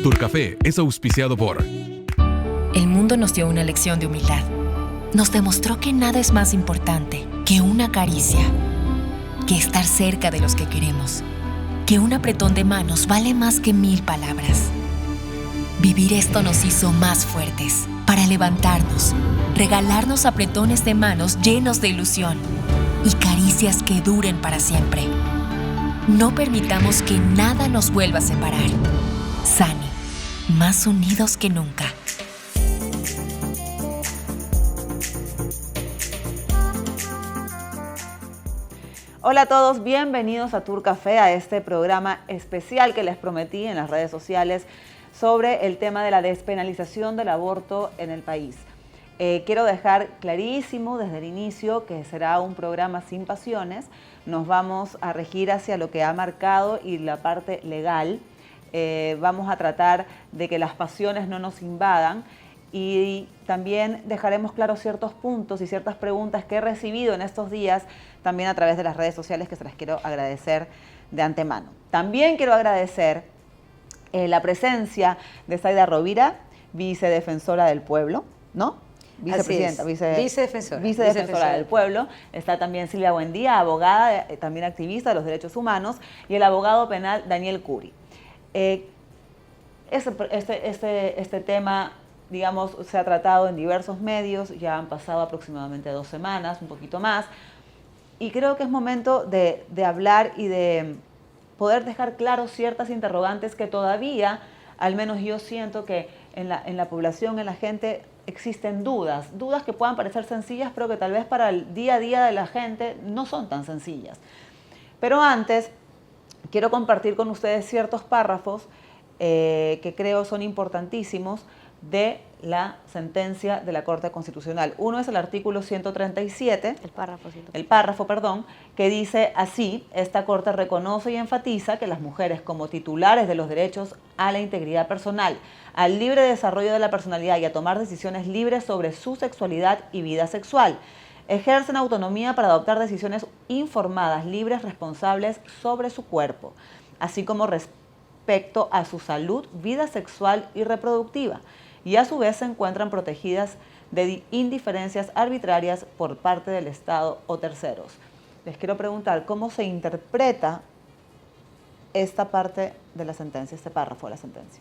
Turcafé es auspiciado por... El mundo nos dio una lección de humildad. Nos demostró que nada es más importante que una caricia, que estar cerca de los que queremos, que un apretón de manos vale más que 1000 palabras. Vivir esto nos hizo más fuertes, para levantarnos, regalarnos apretones de manos llenos de ilusión y caricias que duren para siempre. No permitamos que nada nos vuelva a separar. Sani, más unidos que nunca. Hola a todos, bienvenidos a Turcafé, a este programa especial que les prometí en las redes sociales sobre el tema de la despenalización del aborto en el país. Quiero dejar clarísimo desde el inicio que será un programa sin pasiones. Nos vamos a regir hacia lo que ha marcado y la parte legal. Vamos a tratar de que las pasiones no nos invadan y también dejaremos claros ciertos puntos y ciertas preguntas que he recibido en estos días también a través de las redes sociales, que se las quiero agradecer de antemano. También quiero agradecer la presencia de Zaida Rovira, vicedefensora del pueblo, ¿no? Vicepresidenta, vicedefensora del pueblo. Está también Silvia Buendía, abogada, también activista de los derechos humanos, y el abogado penal Daniel Curi. Este tema, digamos, se ha tratado en diversos medios, ya han pasado aproximadamente 2 semanas, un poquito más, y creo que es momento de hablar y de poder dejar claros ciertas interrogantes que todavía, al menos yo siento que en la población, en la gente, existen dudas que puedan parecer sencillas, pero que tal vez para el día a día de la gente no son tan sencillas. Pero antes, quiero compartir con ustedes ciertos párrafos que creo son importantísimos de la sentencia de la Corte Constitucional. Uno es el artículo 137, el párrafo, que dice así: esta Corte reconoce y enfatiza que las mujeres, como titulares de los derechos a la integridad personal, al libre desarrollo de la personalidad y a tomar decisiones libres sobre su sexualidad y vida sexual, ejercen autonomía para adoptar decisiones informadas, libres, responsables sobre su cuerpo, así como respecto a su salud, vida sexual y reproductiva, y a su vez se encuentran protegidas de indiferencias arbitrarias por parte del Estado o terceros. Les quiero preguntar, ¿cómo se interpreta esta parte de la sentencia, este párrafo de la sentencia?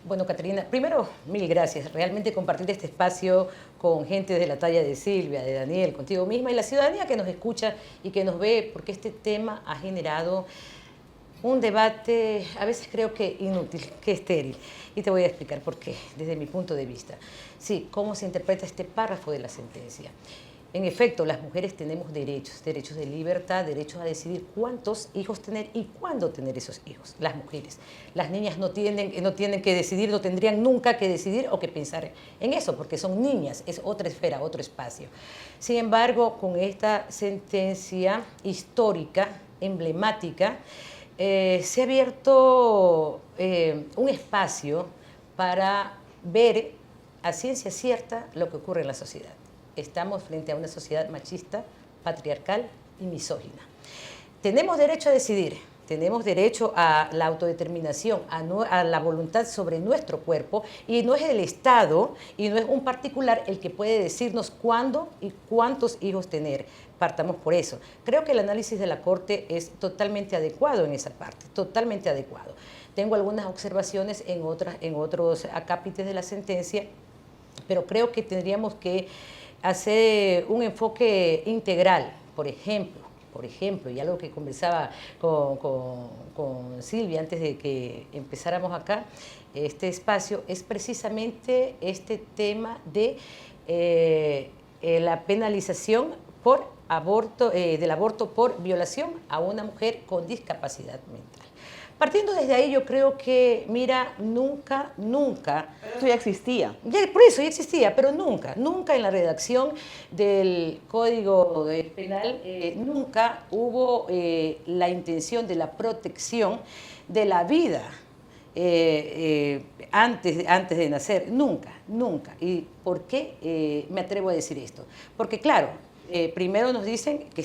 Bueno, Caterina, primero, mil gracias. Realmente compartir este espacio con gente de la talla de Silvia, de Daniel, contigo misma y la ciudadanía que nos escucha y que nos ve, porque este tema ha generado un debate, a veces creo que inútil, que estéril. Y te voy a explicar por qué, desde mi punto de vista. Sí, cómo se interpreta este párrafo de la sentencia. En efecto, las mujeres tenemos derechos de libertad, derechos a decidir cuántos hijos tener y cuándo tener esos hijos, las mujeres. Las niñas no tienen que decidir, no tendrían nunca que decidir o que pensar en eso, porque son niñas, es otra esfera, otro espacio. Sin embargo, con esta sentencia histórica, emblemática, se ha abierto un espacio para ver a ciencia cierta lo que ocurre en la sociedad. Estamos frente a una sociedad machista, patriarcal y misógina. Tenemos derecho a decidir, tenemos derecho a la autodeterminación, a la voluntad sobre nuestro cuerpo, y no es el Estado y no es un particular el que puede decirnos cuándo y cuántos hijos tener. Partamos por eso. Creo que el análisis de la Corte es totalmente adecuado en esa parte, totalmente adecuado. Tengo algunas observaciones en otros acápites de la sentencia, pero creo que tendríamos que hacer un enfoque integral. Por ejemplo, y algo que conversaba con Silvia antes de que empezáramos acá, este espacio, es precisamente este tema de la penalización del aborto por violación a una mujer con discapacidad mental. Partiendo desde ahí, yo creo que, mira, nunca... Pero eso ya existía. Por eso ya existía, pero nunca en la redacción del Código Penal, nunca hubo la intención de la protección de la vida antes de nacer, nunca. ¿Y por qué me atrevo a decir esto? Porque, claro, primero nos dicen que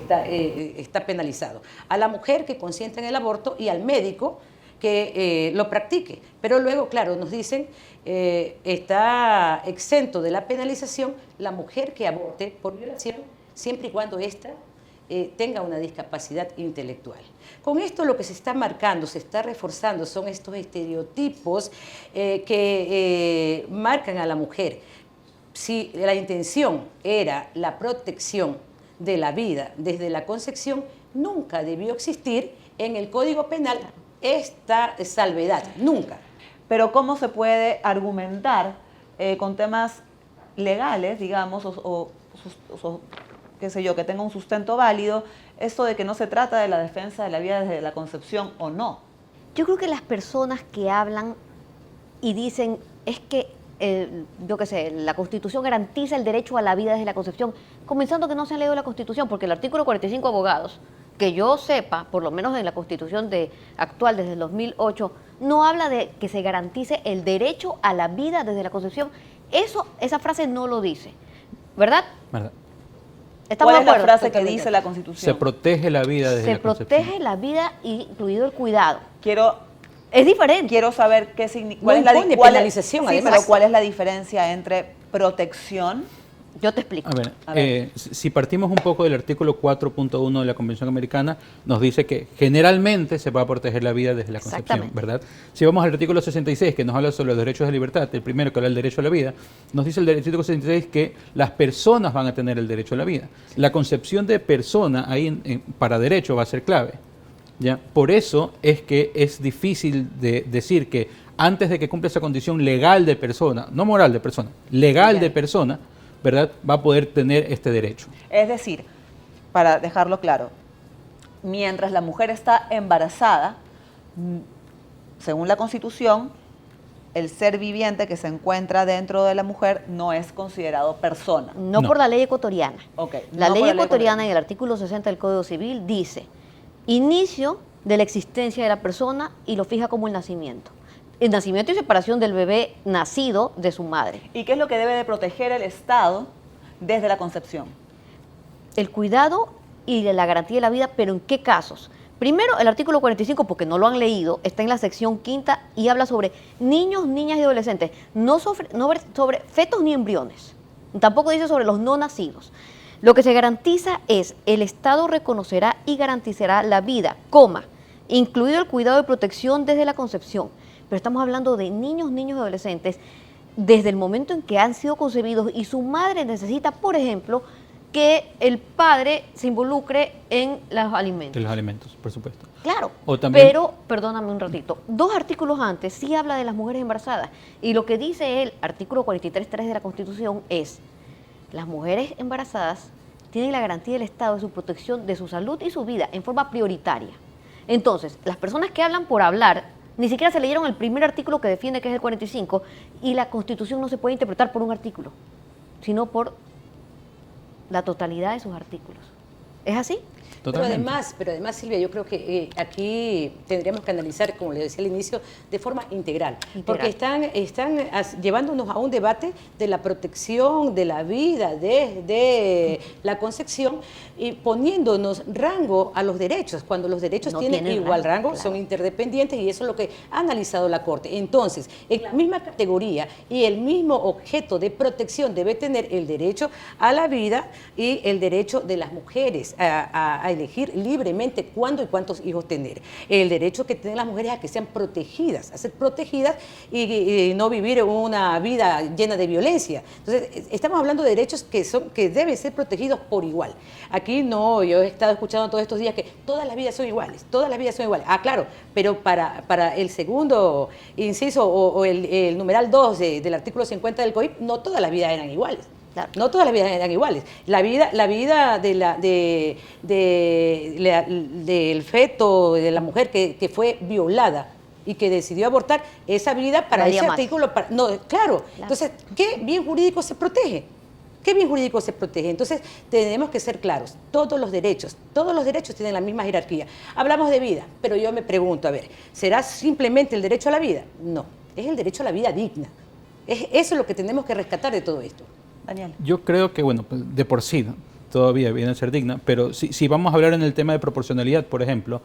está penalizado a la mujer que consiente en el aborto y al médico que lo practique. Pero luego, claro, nos dicen, está exento de la penalización la mujer que aborte por violación, siempre y cuando ésta tenga una discapacidad intelectual. Con esto lo que se está marcando, se está reforzando, son estos estereotipos que marcan a la mujer. Si la intención era la protección de la vida desde la concepción, nunca debió existir en el Código Penal esta salvedad, nunca. Pero ¿cómo se puede argumentar con temas legales, digamos, o qué sé yo, que tenga un sustento válido, esto de que no se trata de la defensa de la vida desde la concepción o no? Yo creo que las personas que hablan y dicen es que, yo qué sé, la Constitución garantiza el derecho a la vida desde la concepción, comenzando que no se han leído la Constitución, porque el artículo 45, abogados, que yo sepa, por lo menos en la Constitución actual desde el 2008, no habla de que se garantice el derecho a la vida desde la concepción. Esa frase no lo dice, ¿verdad? ¿Verdad? ¿Estamos ¿Cuál es de la acuerdo? frase que Totalmente. dice la Constitución? Se protege la vida desde Se la concepción. protege la vida, incluido el cuidado. Quiero Es diferente. saber qué significa. No impone penalización, sí, además. pero ¿cuál es la diferencia entre protección? Yo te explico. A ver, si partimos un poco del artículo 4.1 de la Convención Americana, nos dice que generalmente se va a proteger la vida desde la concepción, Exactamente. ¿verdad? Si vamos al artículo 66, que nos habla sobre los derechos de libertad, el primero que habla del derecho a la vida, nos dice el artículo 66 que las personas van a tener el derecho a la vida. La concepción de persona ahí para derecho va a ser clave, ¿ya? Por eso es que es difícil de decir que antes de que cumpla esa condición legal de persona, no moral de persona, legal de persona, ¿verdad?, va a poder tener este derecho. Es decir, para dejarlo claro, mientras la mujer está embarazada, según la Constitución, el ser viviente que se encuentra dentro de la mujer no es considerado persona. No No. por la ley ecuatoriana. Ok, La no ley por la ley ecuatoriana en el artículo 60 del Código Civil dice inicio de la existencia de la persona y lo fija como el nacimiento. El nacimiento y separación del bebé nacido de su madre. ¿Y qué es lo que debe de proteger el Estado desde la concepción? El cuidado y la garantía de la vida, pero ¿en qué casos? Primero, el artículo 45, porque no lo han leído, está en la sección 5ª y habla sobre niños, niñas y adolescentes, no sobre fetos ni embriones. Tampoco dice sobre los no nacidos. Lo que se garantiza es el Estado reconocerá y garantizará la vida, incluido el cuidado y protección desde la concepción. Pero estamos hablando de niños, niños y adolescentes desde el momento en que han sido concebidos y su madre necesita, por ejemplo, que el padre se involucre en los alimentos. De los alimentos, por supuesto. Claro, O también- pero, perdóname un ratito, 2 artículos antes sí habla de las mujeres embarazadas y lo que dice el artículo 43.3 de la Constitución es las mujeres embarazadas tienen la garantía del Estado de su protección de su salud y su vida en forma prioritaria. Entonces, las personas que hablan por hablar ni siquiera se leyeron el primer artículo que defiende, que es el 45, y la Constitución no se puede interpretar por un artículo, sino por la totalidad de sus artículos. ¿Es así? Totalmente. Pero además, Silvia, yo creo que aquí tendríamos que analizar, como le decía al inicio, de forma integral. Porque están llevándonos a un debate de la protección de la vida desde la concepción y poniéndonos rango a los derechos, cuando los derechos No tienen tienen igual rango, rango, claro. son interdependientes y eso es lo que ha analizado la Corte. Entonces, en la misma categoría y el mismo objeto de protección debe tener el derecho a la vida y el derecho de las mujeres a elegir libremente cuándo y cuántos hijos tener. El derecho que tienen las mujeres a que sean protegidas, a ser protegidas y no vivir una vida llena de violencia. Entonces, estamos hablando de derechos que deben ser protegidos por igual. Aquí no, yo he estado escuchando todos estos días que todas las vidas son iguales, todas las vidas son iguales. Ah, claro, pero para el segundo inciso o el numeral 2 del artículo 50 del COIP, no todas las vidas eran iguales. Claro. No todas las vidas eran iguales. La vida del feto, de la mujer que fue violada y que decidió abortar, esa vida para Valía ese más. artículo... Claro. Entonces, ¿qué bien jurídico se protege? ¿Qué bien jurídico se protege? Entonces, tenemos que ser claros. Todos los derechos tienen la misma jerarquía. Hablamos de vida, pero yo me pregunto, a ver, ¿será simplemente el derecho a la vida? No, es el derecho a la vida digna. Eso es lo que tenemos que rescatar de todo esto. Daniel. Yo creo que, bueno, pues, de por sí, ¿no? todavía viene a ser digna, pero si vamos a hablar en el tema de proporcionalidad, por ejemplo,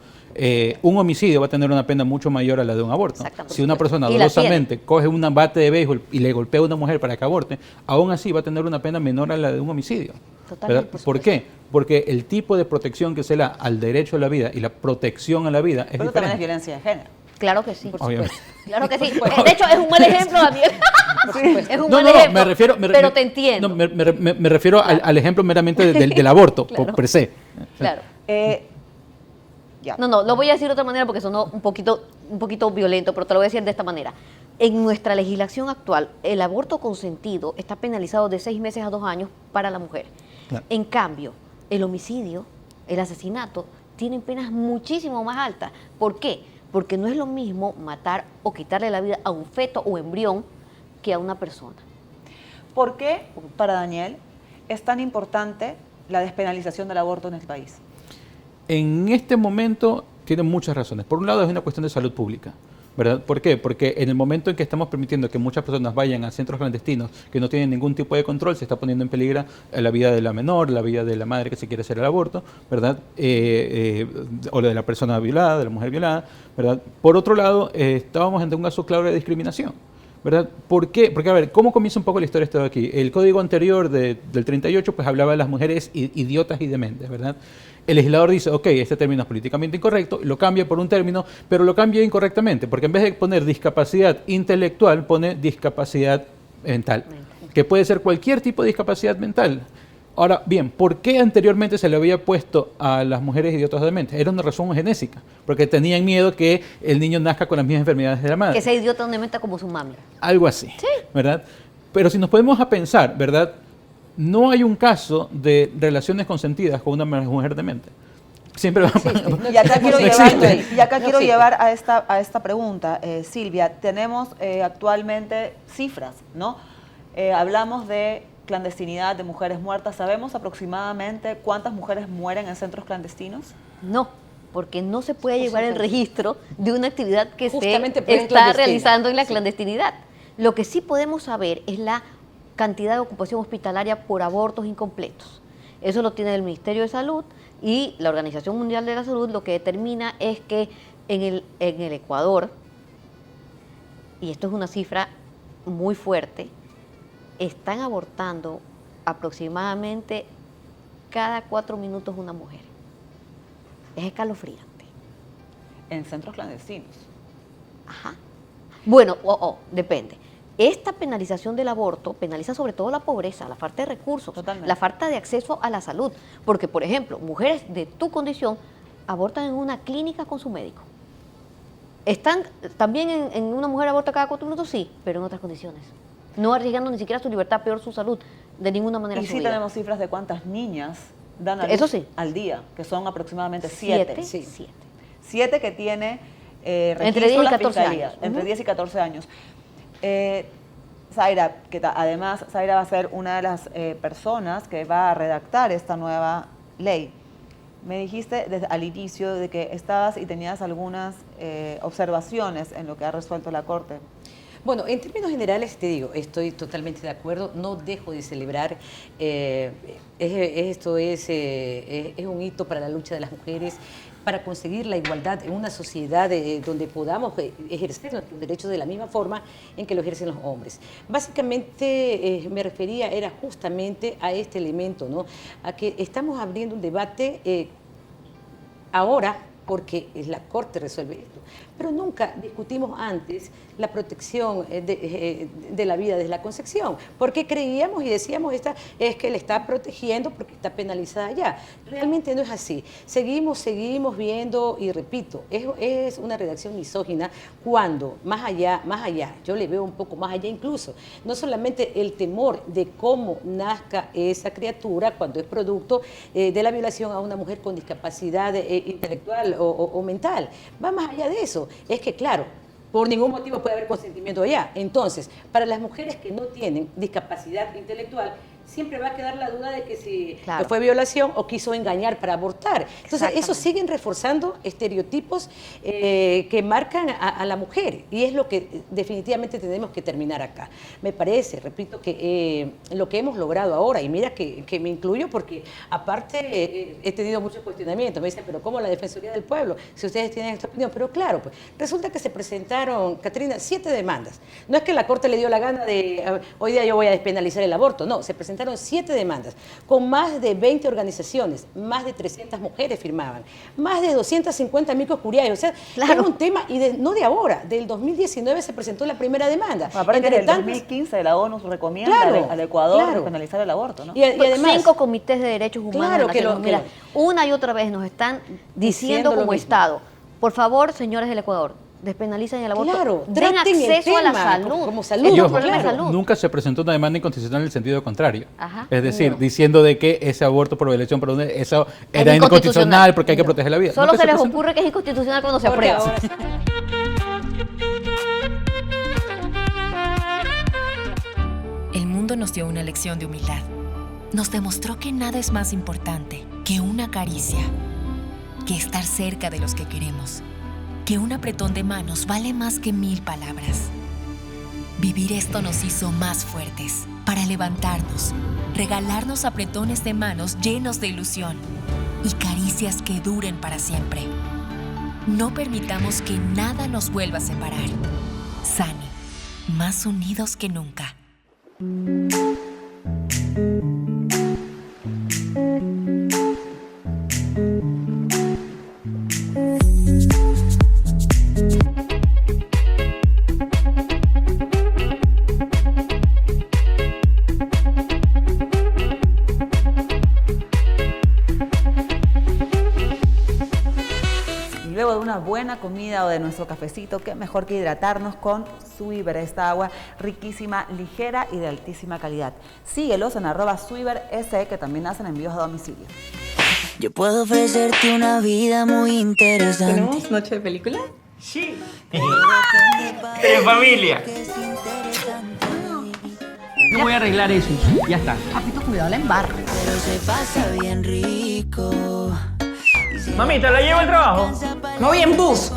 un homicidio va a tener una pena mucho mayor a la de un aborto. Si una persona Y la dolosamente coge un bate de béisbol y le golpea a una mujer para que aborte, aún así va a tener una pena menor a la de un homicidio. Totalmente, ¿Verdad? ¿Por qué? Porque el tipo de protección que se le da al derecho a la vida y la protección a la vida es Pero también es diferente. violencia de género. Claro que sí. Obviamente. Claro que sí. De hecho, es un mal ejemplo, Daniel. Es un mal No, ejemplo. me refiero, pero te entiendo. No, me refiero al ejemplo meramente del aborto, Claro. per se. Claro. Ya. No, lo voy a decir de otra manera porque sonó un poquito violento, pero te lo voy a decir de esta manera. En nuestra legislación actual, el aborto consentido está penalizado de 6 meses a 2 años para la mujer. Claro. En cambio, el homicidio, el asesinato, tienen penas muchísimo más altas. ¿Por qué? Porque no es lo mismo matar o quitarle la vida a un feto o embrión que a una persona. ¿Por qué, para Daniel, es tan importante la despenalización del aborto en el país? En este momento tiene muchas razones. Por un lado es una cuestión de salud pública, ¿verdad? ¿Por qué? Porque en el momento en que estamos permitiendo que muchas personas vayan a centros clandestinos que no tienen ningún tipo de control, se está poniendo en peligro la vida de la menor, la vida de la madre que se quiere hacer el aborto, ¿verdad? O la de la persona violada, de la mujer violada, ¿verdad? Por otro lado, estábamos ante un caso claro de discriminación, ¿verdad? ¿Por qué? Porque, a ver, ¿cómo comienza un poco la historia de esto de aquí? El código anterior del 38 pues hablaba de las mujeres idiotas y dementes, ¿verdad? El legislador dice, ok, este término es políticamente incorrecto, lo cambia por un término, pero lo cambia incorrectamente, porque en vez de poner discapacidad intelectual, pone discapacidad mental, que puede ser cualquier tipo de discapacidad mental. Ahora, bien, ¿por qué anteriormente se le había puesto a las mujeres idiotas o dementes? Era una razón genésica, porque tenían miedo que el niño nazca con las mismas enfermedades de la madre. Que sea idiota o dementa como su mami. Algo así, ¿verdad? Pero si nos podemos a pensar, ¿verdad? No hay un caso de relaciones consentidas con una mujer demente. Siempre va Y acá quiero No llevar, existe. y acá No quiero existe. llevar a esta pregunta, Silvia. Tenemos actualmente cifras, ¿no? Hablamos de clandestinidad, de mujeres muertas. ¿Sabemos aproximadamente cuántas mujeres mueren en centros clandestinos? No, porque no se puede llevar el registro de una actividad que se Justamente porque es está clandestina. realizando en la Sí. clandestinidad. Lo que sí podemos saber es la cantidad de ocupación hospitalaria por abortos incompletos. Eso lo tiene el Ministerio de Salud y la Organización Mundial de la Salud. Lo que determina es que en el Ecuador, y esto es una cifra muy fuerte, están abortando aproximadamente cada 4 minutos una mujer. Es escalofriante. En centros clandestinos. Ajá. Bueno, depende. Esta penalización del aborto penaliza sobre todo la pobreza, la falta de recursos, Totalmente. la falta de acceso a la salud. Porque, por ejemplo, mujeres de tu condición abortan en una clínica con su médico. ¿Están también en una mujer aborta cada 4 minutos? Sí, pero en otras condiciones. No arriesgando ni siquiera su libertad, peor su salud, de ninguna manera Y su sí vida. tenemos cifras de cuántas niñas dan a luz Eso sí. al día, que son aproximadamente 7. Sí. 7. 7 que tiene registro Entre 10 y la 14 Fiscalía, años. entre Ujú. 10 y 14 años. Zaira, además Zaira va a ser una de las personas que va a redactar esta nueva ley. Me dijiste desde al inicio de que estabas y tenías algunas observaciones en lo que ha resuelto la Corte. Bueno, en términos generales te digo, estoy totalmente de acuerdo, no dejo de celebrar, esto es un hito para la lucha de las mujeres, para conseguir la igualdad en una sociedad donde podamos ejercer nuestros derechos de la misma forma en que lo ejercen los hombres. Básicamente me refería, era justamente a este elemento, ¿no? A que estamos abriendo un debate ahora, porque la Corte resuelve esto, pero nunca discutimos antes la protección de la vida desde la concepción, porque creíamos y decíamos es que le está protegiendo porque está penalizada ya. Realmente no es así. Seguimos viendo, y repito, es una redacción misógina cuando más allá, yo le veo un poco más allá incluso, no solamente el temor de cómo nazca esa criatura cuando es producto de la violación a una mujer con discapacidad intelectual o mental, va más allá de eso. Es que, claro, por ningún motivo puede haber consentimiento allá. Entonces, para las mujeres que no tienen discapacidad intelectual, siempre va a quedar la duda de que si Claro. fue violación o quiso engañar para abortar. Entonces, eso siguen reforzando estereotipos que marcan a la mujer, y es lo que definitivamente tenemos que terminar acá. Me parece, repito, que lo que hemos logrado ahora, y mira que me incluyo porque aparte he tenido muchos cuestionamientos, me dicen, pero ¿cómo la Defensoría del Pueblo? Si ustedes tienen esta opinión, pero claro, pues resulta que se presentaron, Catrina, 7 demandas. No es que la Corte le dio la gana de, hoy día yo voy a despenalizar el aborto, no, se presentaron 7 demandas, con más de 20 organizaciones, más de 300 mujeres firmaban, más de 250 micos curiae, o sea, Claro. era un tema, y no de ahora, del 2019 se presentó la primera demanda. Aparte que en Entre el tantas- 2015 la ONU recomienda Claro, al Ecuador claro. penalizar el aborto, ¿no? y además, 5 comités de derechos humanos. Claro de que Naciones lo- Unidas. que Una y otra vez nos están diciendo lo como mismo. Estado, por favor, señores del Ecuador, despenalicen el aborto, Claro, den traten el acceso a la tema salud. como Es salud, un Y ojo, problema de claro. salud. nunca se presentó una demanda inconstitucional en el sentido contrario. Ajá. Es decir, No. diciendo de que ese aborto por violación, perdón, eso Es era inconstitucional porque hay que No. proteger la vida. Solo Nunca se les presentó. ocurre que es inconstitucional cuando se porque aprueba. ahora- El mundo nos dio una lección de humildad. Nos demostró que nada es más importante que una caricia, que estar cerca de los que queremos, que un apretón de manos vale más que 1000 palabras. Vivir esto nos hizo más fuertes para levantarnos, regalarnos apretones de manos llenos de ilusión y caricias que duren para siempre. No permitamos que nada nos vuelva a separar. Sani, más unidos que nunca. Y luego de una buena comida o de nuestro cafecito, qué mejor que hidratarnos con Suiber, esta agua riquísima, ligera y de altísima calidad. Síguelos en @SuiberS, que también hacen envíos a domicilio. Yo puedo ofrecerte una vida muy interesante. ¿Tenemos noche de película? Sí. En familia. Yo voy a arreglar eso. Ya está. Pero se pasa bien rico. Mamita, ¿la llevo al trabajo? Me voy en bus. Yo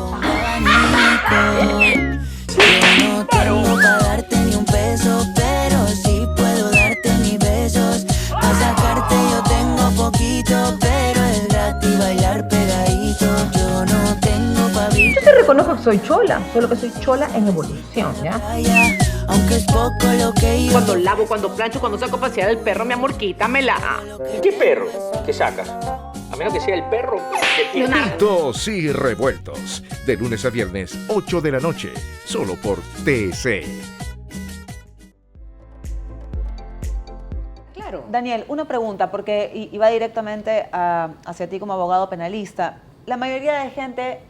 no tengo para darte ni un peso, pero sí puedo darte mis besos. Para sacarte yo tengo poquito, pero es gratis bailar pegadito. Yo no tengo para abrir Yo te reconozco que soy chola, solo que soy chola en evolución, ¿ya? playa, aunque es poco lo que yo. Cuando lavo, cuando plancho, cuando saco a pasear al perro, mi amor, quítamela. ¿Y qué perro? ¿Qué sacas? A menos que sea el perro de Juntos y revueltos. De lunes a viernes, 8 de la noche. Solo por TC. Claro. Daniel, una pregunta, porque y va directamente hacia ti como abogado penalista. La mayoría de gente,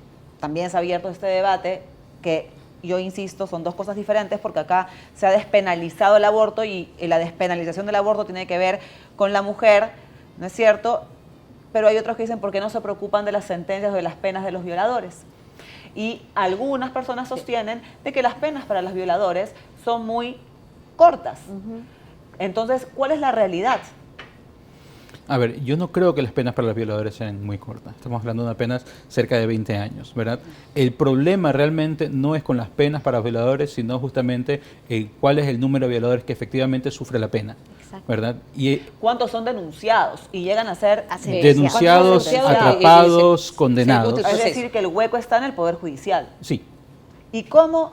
también se ha abierto este debate, que yo insisto, son dos cosas diferentes, porque acá se ha despenalizado el aborto y la despenalización del aborto tiene que ver con la mujer, ¿no es cierto? Pero hay otros que dicen, ¿por qué no se preocupan de las sentencias o de las penas de los violadores? Y algunas personas sostienen de que las penas para los violadores son muy cortas. Entonces, ¿cuál es la realidad? A ver, yo no creo que las penas para los violadores sean muy cortas. Estamos hablando de apenas cerca de 20 años, ¿verdad? El problema realmente no es con las penas para los violadores, sino justamente cuál es el número de violadores que efectivamente sufre la pena, Exacto. ¿verdad? Y ¿Cuántos son denunciados y llegan a ser denunciados, ¿cuántos atrapados, se- condenados. se- Es decir, que el hueco está en el Poder Judicial. Sí. Y cómo,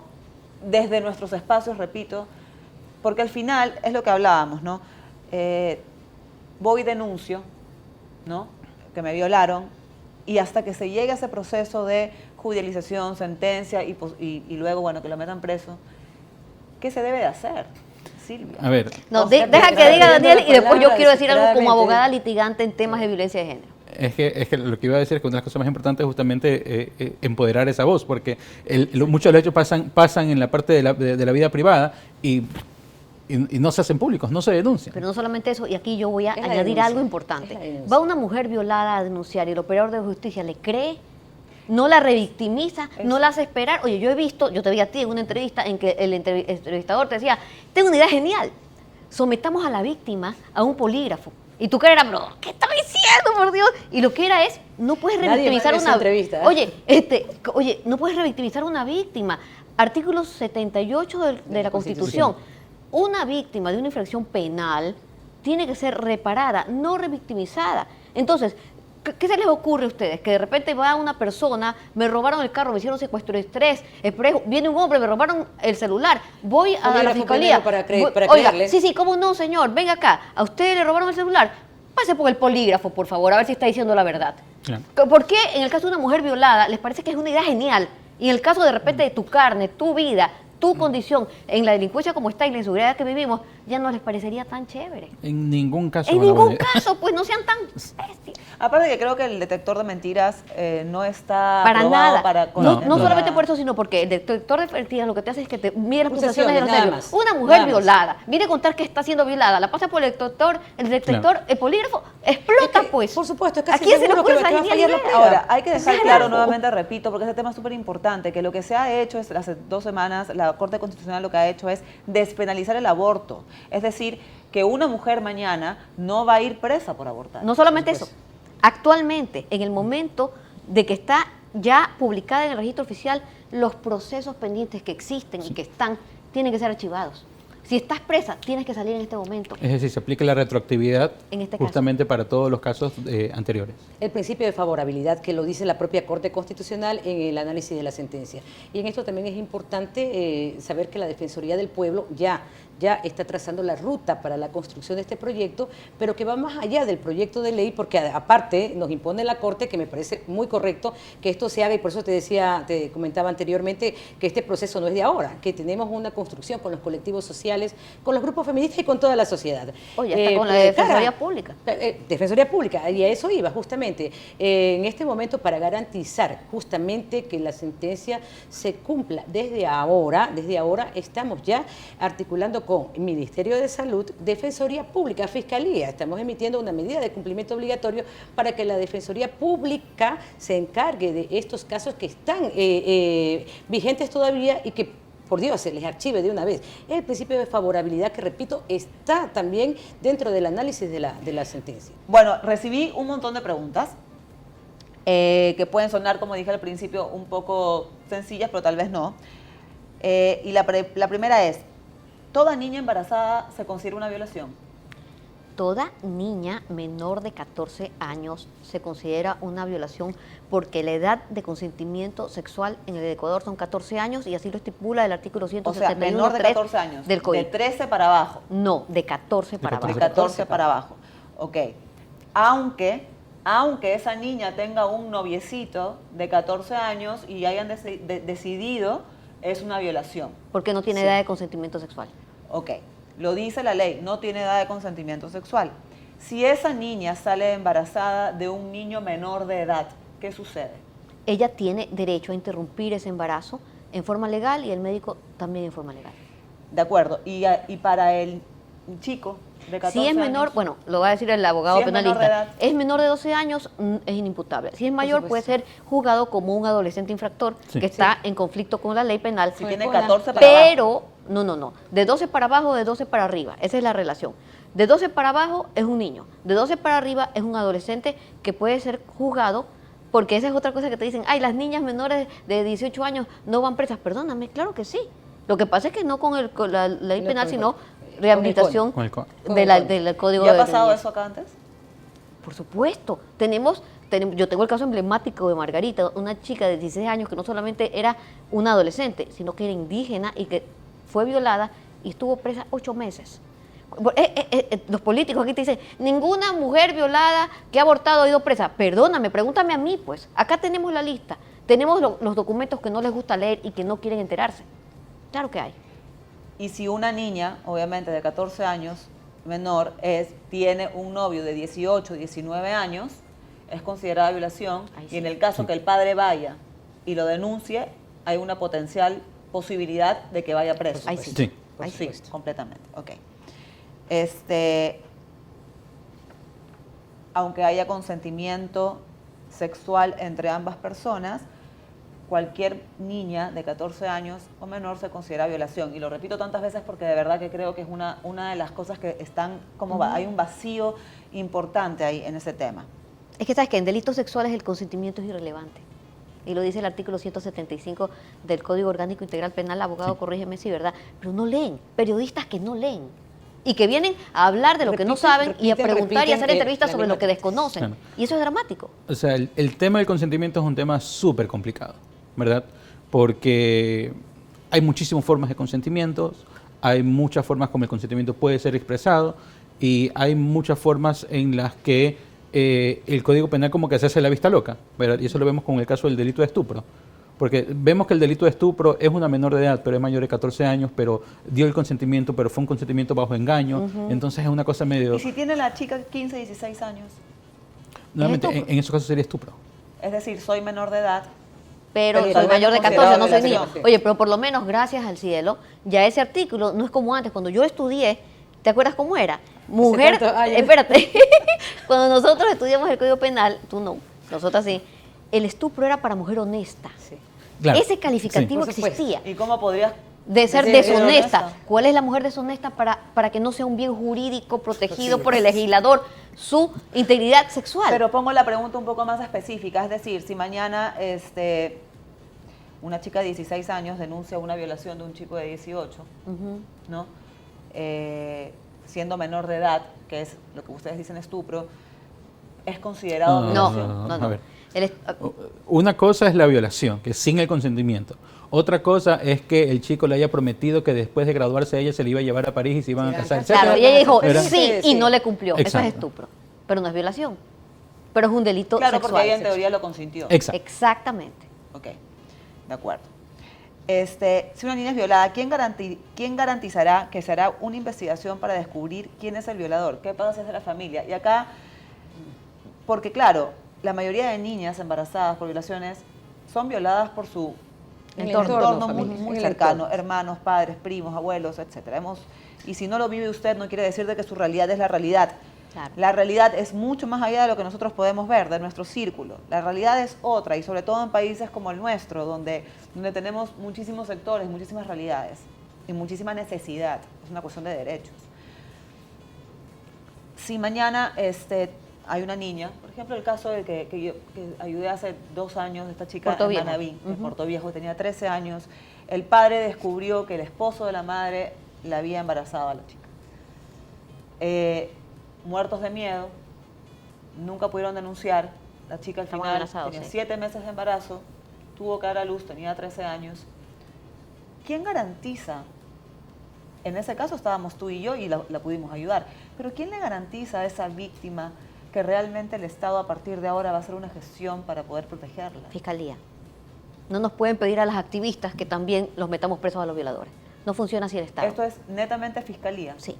desde nuestros espacios, repito, porque al final es lo que hablábamos, ¿no? Voy y denuncio, ¿no? Que me violaron, y hasta que se llegue a ese proceso de judicialización, sentencia y luego, bueno, que lo metan preso, ¿qué se debe de hacer, Silvia? A ver, No, O sea, deja que que diga la Daniel y después yo palabra quiero decir algo como desesperadamente. abogada litigante en temas de violencia de género. es que lo que iba a decir es que una de las cosas más importantes es justamente empoderar esa voz, porque muchos de los hechos pasan en la parte de la vida privada y no se hacen públicos, no se denuncian. Pero no solamente eso, y aquí yo voy a Es la añadir denuncia, algo es importante. la denuncia. Va una mujer violada a denunciar y el operador de justicia le cree, no la revictimiza, no la hace esperar. Oye, yo te vi a ti en una entrevista en que el entrevistador te decía, tengo una idea genial, sometamos a la víctima a un polígrafo. Y tú creerás, pero ¿qué está diciendo, por Dios? Y lo que era es, no puedes revictimizar una entrevista. Oye, no puedes revictimizar una víctima. Artículo 78 de la Constitución. Una víctima de una infracción penal tiene que ser reparada, no revictimizada. Entonces, ¿qué se les ocurre a ustedes? Que de repente va una persona, me robaron el carro, me hicieron secuestro de estrés, viene un hombre, me robaron el celular, voy a la fiscalía. Para Oiga, creerle. sí, ¿cómo no, señor? Venga acá, a usted le robaron el celular, pase por el polígrafo, por favor, a ver si está diciendo la verdad. Claro. ¿Por qué en el caso de una mujer violada les parece que es una idea genial? Y en el caso de repente de tu carne, tu vida, tu condición, en la delincuencia como está y la inseguridad que vivimos, ya no les parecería tan chévere? En ningún caso. En van a ningún poner- caso, pues no sean tan bestias. Aparte que creo que el detector de mentiras no está Para aprobado nada. para No solamente por eso, sino porque el detector de mentiras lo que te hace es que te mide las pulsaciones de los nada nervios. más. Una mujer Nada más. violada viene a contar que está siendo violada, la pasa por el detector, el polígrafo, explota, Es que, pues. por supuesto, es ¿A casi quién se le seguro ocurre que esa va a fallar genial la idea? prueba. Ahora, hay que dejar Es claro algo. nuevamente, repito, porque ese tema es súper importante, que lo que se ha hecho es, hace 2 semanas, la Corte Constitucional lo que ha hecho es despenalizar el aborto. Es decir, que una mujer mañana no va a ir presa por abortar. No solamente eso, actualmente, en el momento de que está ya publicada en el registro oficial, los procesos pendientes que existen y que están, tienen que ser archivados. Si estás presa, tienes que salir en este momento. Es decir, se aplica la retroactividad En este caso. justamente para todos los casos anteriores. El principio de favorabilidad que lo dice la propia Corte Constitucional en el análisis de la sentencia. Y en esto también es importante saber que la Defensoría del Pueblo ya está trazando la ruta para la construcción de este proyecto, pero que va más allá del proyecto de ley, porque aparte nos impone la Corte, que me parece muy correcto que esto se haga, y por eso te comentaba anteriormente que este proceso no es de ahora, que tenemos una construcción con los colectivos sociales, con los grupos feministas y con toda la sociedad. Oye, hasta con la Defensoría Pública. Defensoría Pública, y a eso iba justamente. En este momento, para garantizar justamente que la sentencia se cumpla desde ahora estamos ya articulando con Ministerio de Salud, Defensoría Pública, Fiscalía. Estamos emitiendo una medida de cumplimiento obligatorio para que la Defensoría Pública se encargue de estos casos que están vigentes todavía y que, por Dios, se les archive de una vez. El principio de favorabilidad, que repito, está también dentro del análisis de la sentencia. Bueno, recibí un montón de preguntas que pueden sonar, como dije al principio, un poco sencillas, pero tal vez no. Y la primera es, ¿toda niña embarazada se considera una violación? Toda niña menor de 14 años se considera una violación porque la edad de consentimiento sexual en el Ecuador son 14 años y así lo estipula el artículo O sea, 171 menor de 14 años. del Código. De 13 para abajo. No, de 14 para De abajo. 14 para abajo. Ok. Aunque esa niña tenga un noviecito de 14 años y hayan decidido, es una violación. Porque no tiene edad de consentimiento sexual. Ok. Lo dice la ley, no tiene edad de consentimiento sexual. Si esa niña sale embarazada de un niño menor de edad, ¿qué sucede? Ella tiene derecho a interrumpir ese embarazo en forma legal y el médico también en forma legal. De acuerdo. Y para el chico de 14 Si es menor, años, bueno, lo va a decir el abogado Si es menor de penalista. edad. Es menor de 12 años, es inimputable. Si es mayor, puede ser juzgado como un adolescente infractor que está en conflicto con la ley penal. Si tiene 14 para abajo. Pero, no. De 12 para abajo, de 12 para arriba. Esa es la relación. De 12 para abajo es un niño. De 12 para arriba es un adolescente que puede ser juzgado, porque esa es otra cosa que te dicen, ay, las niñas menores de 18 años no van presas. Perdóname, claro que sí. Lo que pasa es que no con la ley No penal, con el sino rehabilitación Con el del Código ¿Ya ha de pasado Niñez. eso acá antes? Por supuesto. Yo tengo el caso emblemático de Margarita, una chica de 16 años que no solamente era una adolescente, sino que era indígena y que fue violada y estuvo presa 8 meses. Los políticos aquí te dicen, ninguna mujer violada que ha abortado ha ido presa. Perdóname, pregúntame a mí, pues. Acá tenemos la lista. Tenemos los documentos que no les gusta leer y que no quieren enterarse. Claro que hay. Y si una niña, obviamente de 14 años, menor, tiene un novio de 18, 19 años, es considerada violación. Ahí Y sí. en el caso que el padre vaya y lo denuncie, hay una potencial posibilidad de que vaya preso. Ahí sí. Sí. Ahí sí, supuesto. completamente. Ok. Aunque haya consentimiento sexual entre ambas personas, cualquier niña de 14 años o menor se considera violación. Y lo repito tantas veces porque de verdad que creo que es una de las cosas que están como hay un vacío importante ahí en ese tema. Es que sabes que en delitos sexuales el consentimiento es irrelevante. Y lo dice el artículo 175 del Código Orgánico Integral Penal, abogado, corrígeme si verdad, pero no leen, periodistas que no leen y que vienen a hablar de lo que no saben y a preguntar y a hacer entrevistas sobre lo que desconocen. Claro. Y eso es dramático. O sea, el tema del consentimiento es un tema súper complicado, ¿verdad? Porque hay muchísimas formas de consentimientos, hay muchas formas como el consentimiento puede ser expresado y hay muchas formas en las que el Código Penal como que se hace la vista loca, ¿verdad? Y eso lo vemos con el caso del delito de estupro. Porque vemos que el delito de estupro es una menor de edad, pero es mayor de 14 años, pero dio el consentimiento, pero fue un consentimiento bajo engaño. Entonces es una cosa medio... ¿Y si tiene la chica 15, 16 años? Nuevamente, en esos casos sería estupro. Es decir, soy menor de edad. Pero Pero soy igual mayor de es 14, no soy considerado niño. violación. Oye, pero por lo menos, gracias al cielo, ya ese artículo no es como antes. Cuando yo estudié, ¿te acuerdas cómo era? Mujer, tantos años. espérate, cuando nosotros estudiamos el Código Penal, tú no, nosotras sí, el estupro era para mujer honesta. Sí. Claro, Ese calificativo sí. Por supuesto. existía. ¿Y cómo podrías De ser decir que deshonesta. honesta? ¿Cuál es la mujer deshonesta para que no sea un bien jurídico protegido por el legislador su integridad sexual? Pero pongo la pregunta un poco más específica, es decir, si mañana una chica de 16 años denuncia una violación de un chico de 18, ¿no? Siendo menor de edad, que es lo que ustedes dicen estupro, ¿es considerado violación? No. A ver. El est- Una cosa es la violación, que es sin el consentimiento. Otra cosa es que el chico le haya prometido que después de graduarse ella se le iba a llevar a París y se iban a casar, etc. Claro, y ella dijo ¿Verdad? sí y no le cumplió. Eso Exacto. es estupro. Pero no es violación. Pero es un delito Claro, sexual. porque ella en teoría lo consintió. Exacto. Exactamente. Ok, de acuerdo. Si una niña es violada, ¿quién garantizará que se hará una investigación para descubrir quién es el violador? ¿Qué pasa si es de la familia? Y acá, porque claro, la mayoría de niñas embarazadas por violaciones son violadas por su En el entorno muy, familiar, muy en el cercano, entorno. hermanos, padres, primos, abuelos, etc. Y si no lo vive usted, no quiere decir de que su realidad es la realidad. Claro. La realidad es mucho más allá de lo que nosotros podemos ver, de nuestro círculo. La realidad es otra, y sobre todo en países como el nuestro, donde tenemos muchísimos sectores, muchísimas realidades y muchísima necesidad. Es una cuestión de derechos. Si mañana hay una niña, por ejemplo el caso del que yo ayudé hace 2 años, de esta chica Puerto en Viejo. Manabí, en Puerto Viejo, tenía 13 años, el padre descubrió que el esposo de la madre la había embarazado a la chica. Muertos de miedo, nunca pudieron denunciar, la chica al Estamos final amenazados, tenía sí. 7 meses de embarazo, tuvo que dar a luz, tenía 13 años. ¿Quién garantiza? En ese caso estábamos tú y yo y la pudimos ayudar, pero ¿quién le garantiza a esa víctima que realmente el Estado a partir de ahora va a hacer una gestión para poder protegerla? Fiscalía. No nos pueden pedir a las activistas que también los metamos presos a los violadores. No funciona así el Estado. Esto es netamente fiscalía. Sí.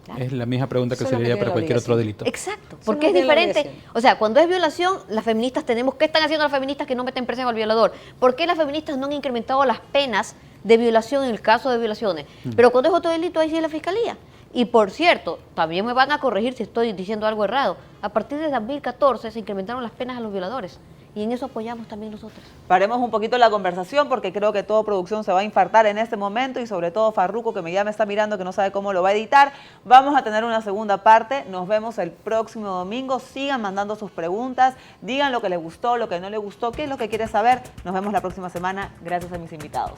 Claro. Es la misma pregunta que Solo se le haría tiene para la cualquier otro obligación. delito. Exacto, Eso porque no es tiene la diferente. obligación. O sea, cuando es violación, las feministas tenemos, ¿qué están haciendo las feministas que no meten presos al violador? ¿Por qué las feministas no han incrementado las penas de violación en el caso de violaciones? Pero cuando es otro delito, ahí sí es la fiscalía. Y por cierto, también me van a corregir si estoy diciendo algo errado. A partir de 2014 se incrementaron las penas a los violadores. Y en eso apoyamos también nosotros. Paremos un poquito la conversación porque creo que toda producción se va a infartar en este momento y sobre todo Farruko, que ya me está mirando, que no sabe cómo lo va a editar. Vamos a tener una segunda parte. Nos vemos el próximo domingo. Sigan mandando sus preguntas. Digan lo que les gustó, lo que no les gustó, qué es lo que quiere saber. Nos vemos la próxima semana. Gracias a mis invitados.